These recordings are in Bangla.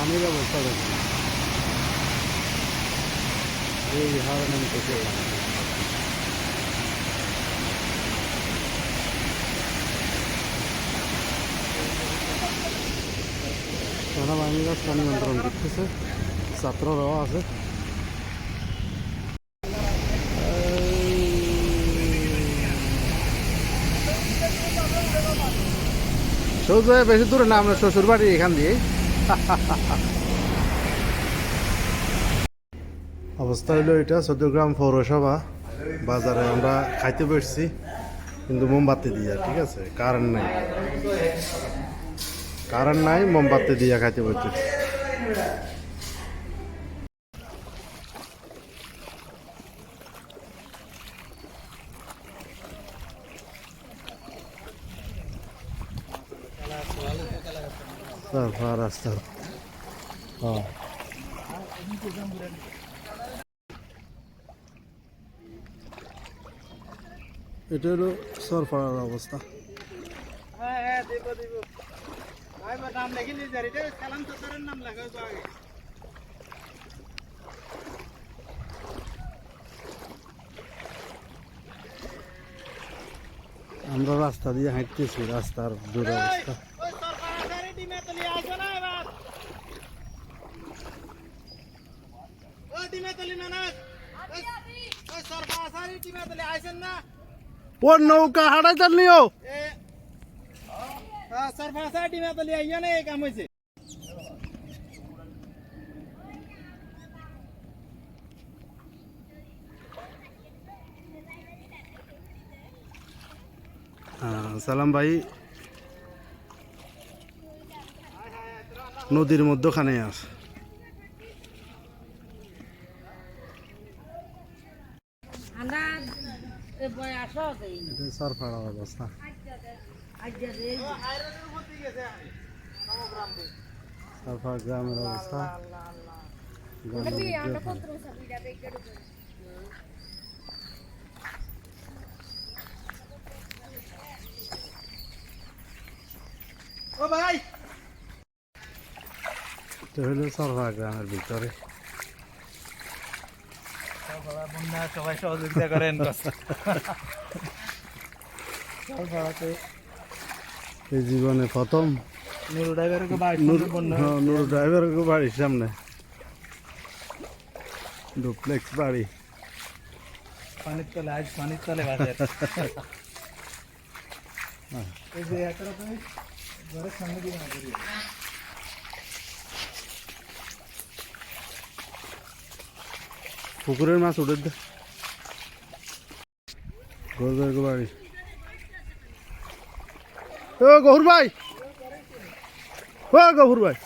পানির অবস্থা দেখুন, এই হারে নামতেছে। সেনাবাহিনীরা পানি নিয়ন্ত্রণ করতেছে, ছাত্ররাও আছে। সোজা বেশি দূরে না, আমরা শ্বশুর বাড়ি এখান দিয়ে। অবস্থা হইলো এটা চৌদ্দগ্রাম পৌরসভা বাজারে আমরা খাইতে বসছি, কিন্তু মোমবাতি দিয়া, ঠিক আছে, কারেন্ট নাই, মোমবাতি দিয়া খাইতে বসছি। রাস্তা এটা হলো সরফার অবস্থা। আমরা রাস্তা দিয়ে হাঁটতেছি, রাস্তার দুরবস্থা। ও নৌকা হাঁটাই চালনিও সালাম ভাই নদীর মধ্যখানে আছে। সরফার অবস্থা, সরফার গ্রামের অবস্থা। হইলো সরফা গ্রামের ভিতরে। সবাই সহযোগিতা করেন। এই জীবনে প্রথম নুরু ড্রাইভারের বাড়ির সামনে ডুপ্লেক্স বাড়ি, পানির তলে, আজ পানির তলে বাসের। এই যে একটা তুমি ঘরের সামনে দিয়ে না করি। পুকুরের মাছ উঠে দে গরুর বাড়ি। ও গহুর ভাই, ও গহুর ভাই,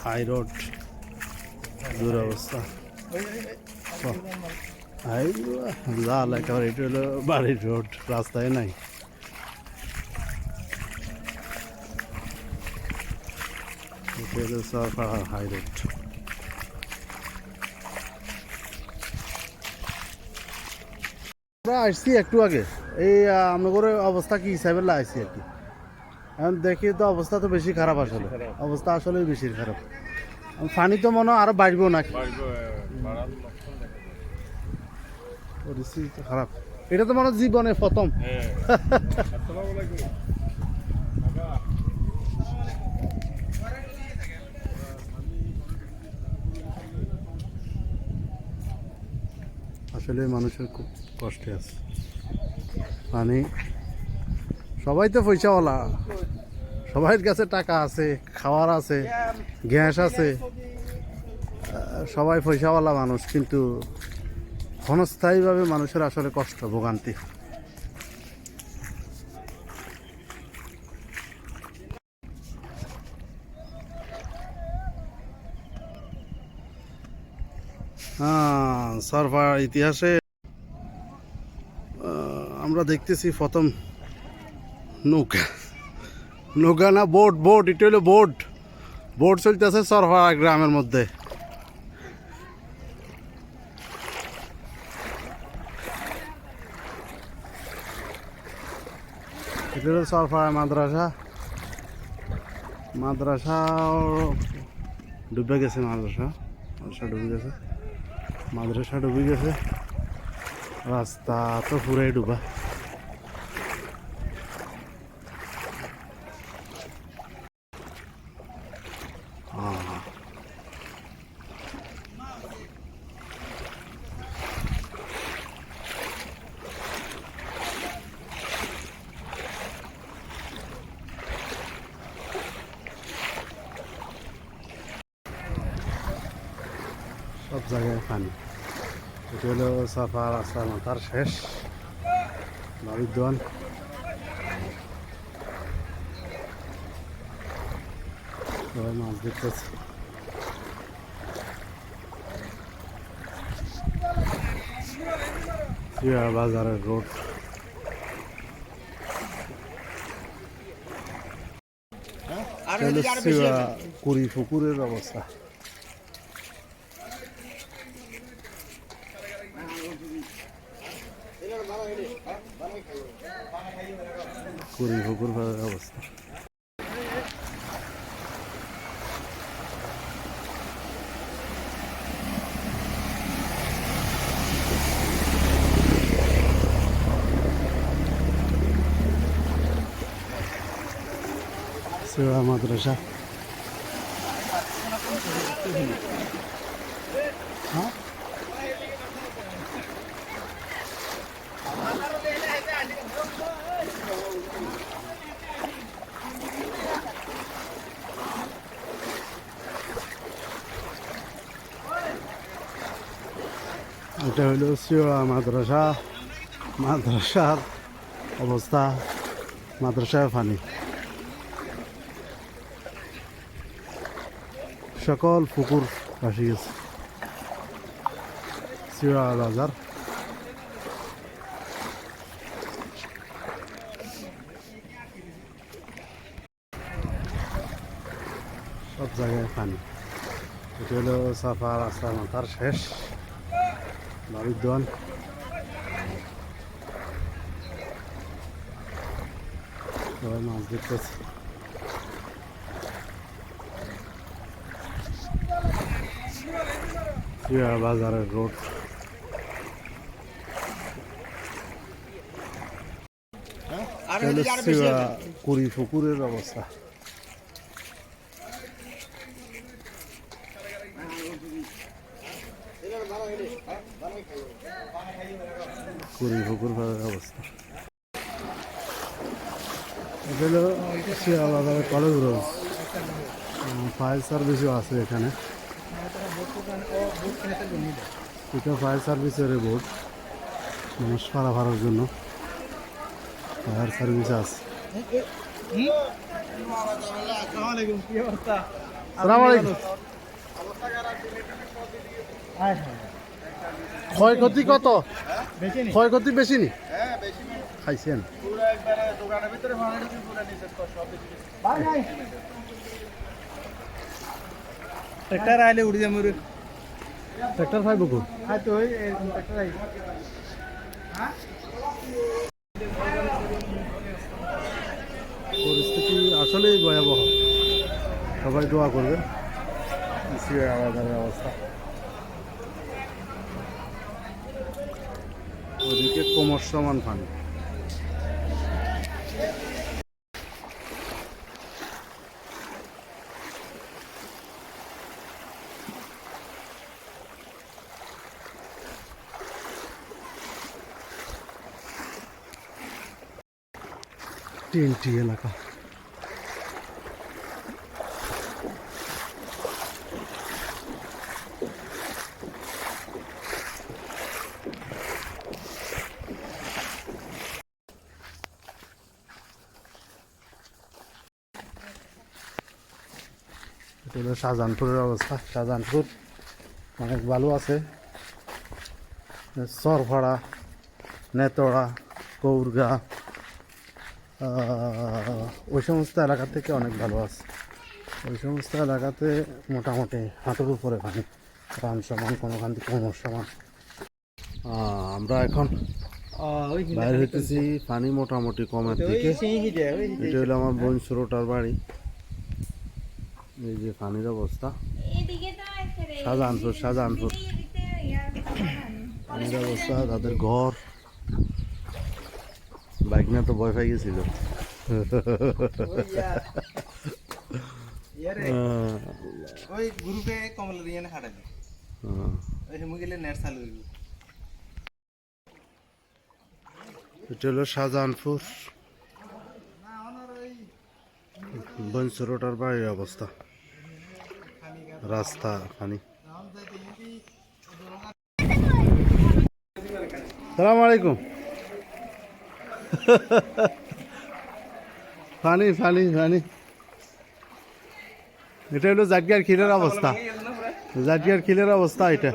হাই রোড দুরবস্থা। লাল একেবারে, এটা হলো বাড়ির রোড, রাস্তায় নাই। এটা হলো সরফার হাই রোড। আমরা আসছি একটু আগে, এই আমাদের অবস্থা কি হিসাবে আসছি আর কি। এখন দেখি তো অবস্থা তো বেশি খারাপ, আসলে অবস্থা আসলেই বেশি খারাপ। পানি তো মনে হয় আরো বাড়বো নাকি, পরিস্থিতি খারাপ। এটা তো মনে জীবনে প্রথম। আসলে মানুষের খুব কষ্টে আছে। মানে সবাই তো পয়সাওয়ালা, সবার কাছে টাকা আছে, খাওয়ার আছে, গ্যাস আছে, সবাই পয়সাওয়ালা মানুষ, কিন্তু ক্ষণস্থায়ীভাবে মানুষের আসলে কষ্ট, ভোগান্তি। সরফার ইতিহাসে আমরা দেখতেছি প্রথম নৌকা না বোট, এটা হলো বোট চলতেছে সরফা গ্রামের মধ্যে। এটা হলো সরফাড়া মাদ্রাসা। মাদ্রাসাও ডুবে গেছে, মাদ্রাসা ডুবে গেছে, মাদ্রাসা ডুবে গেছে, রাস্তা তো পুরাই ডুবা। সব জায়গায় পানি। এটা হলো সাফা রাস্তার মাথার শেষ বাড়ির দোয়ান। সবাই মাছ দেখতেছে। বাজারের রোড। কুড়ি পুকুরের অবস্থা। কুড়ি পুকুর অবস্থা। সেবা মাদ্রাসা। হ্যাঁ, এটা হলো সিওয়া মাদ্রাসা। মাদ্রাসার অবস্থা, মাদ্রাসায় পানি, সকল পুকুর ভাসি গেছে। সিওয়া বাজার। সব জায়গায় পানি। এটা হলো সাফা রাস্তার মাথার শেষ বাড়ির দোয়ান। সবাই মাছ দেখতেছে। বাজারের রোড। কুড়ি পুকুরের অবস্থা। কুড়ি পুকুর অবস্থা। এটা হলো বাজারের কলেজ রোড। ফায়ার সার্ভিসও আছে এখানে। এটা ফায়ার সার্ভিসের বোর্ড, মানুষ পারাভারের জন্য ফায়ার সার্ভিস আছে। ক্ষয়ক্ষতি কত? ক্ষয়ক্ষতি বেশি নি? খাইছেন? ট্রাক্টর আইলে উড়ে যাবে। ট্রাক্টর খাইব কো? হ্যাঁ তো এরকম ট্রাক্টর আই। পরিস্থিতি আসলেই ভয়াবহ। সবাই দোয়া করবেন। বাজারের অবস্থা ওদিকে কোমর সমান পানি। টিএনটি এলাকা। এটা হলো শাহজাহানপুরের অবস্থা। শাহজাহানপুর অনেক ভালো আছে। সরফাড়া, নেতড়া, কৌরগা, ওই সমস্ত এলাকা থেকে অনেক ভালো আছে। ওই সমস্ত এলাকাতে মোটামুটি হাঁটুর উপরে পানি, রান সমান, কোনোখান থেকে কোমর সমান। আমরা এখন ওই বাইরে হইতেছি, পানি মোটামুটি কমের দিকে। এটা হলো আমার বোন ছোটটার বাড়ি। এই যে পানির অবস্থা, শাহজাহানপুর পানির অবস্থা, তাদের ঘর। বাইক না তো ভয় পাই গেছিল। ওই গ্রুপে কমলা দিয়ে হাঁটাবে ওই হেমু গেলে নেট চালু হইব। এটা হলো শাহজাহানপুর, বনসুরোটার বাড়ির অবস্থা, রাস্তা পানি। সালাম আলাইকুম। পানি পানি পানি। এটা হলো জাটগার খিলের অবস্থা, জাটগার খিলের অবস্থা এটা।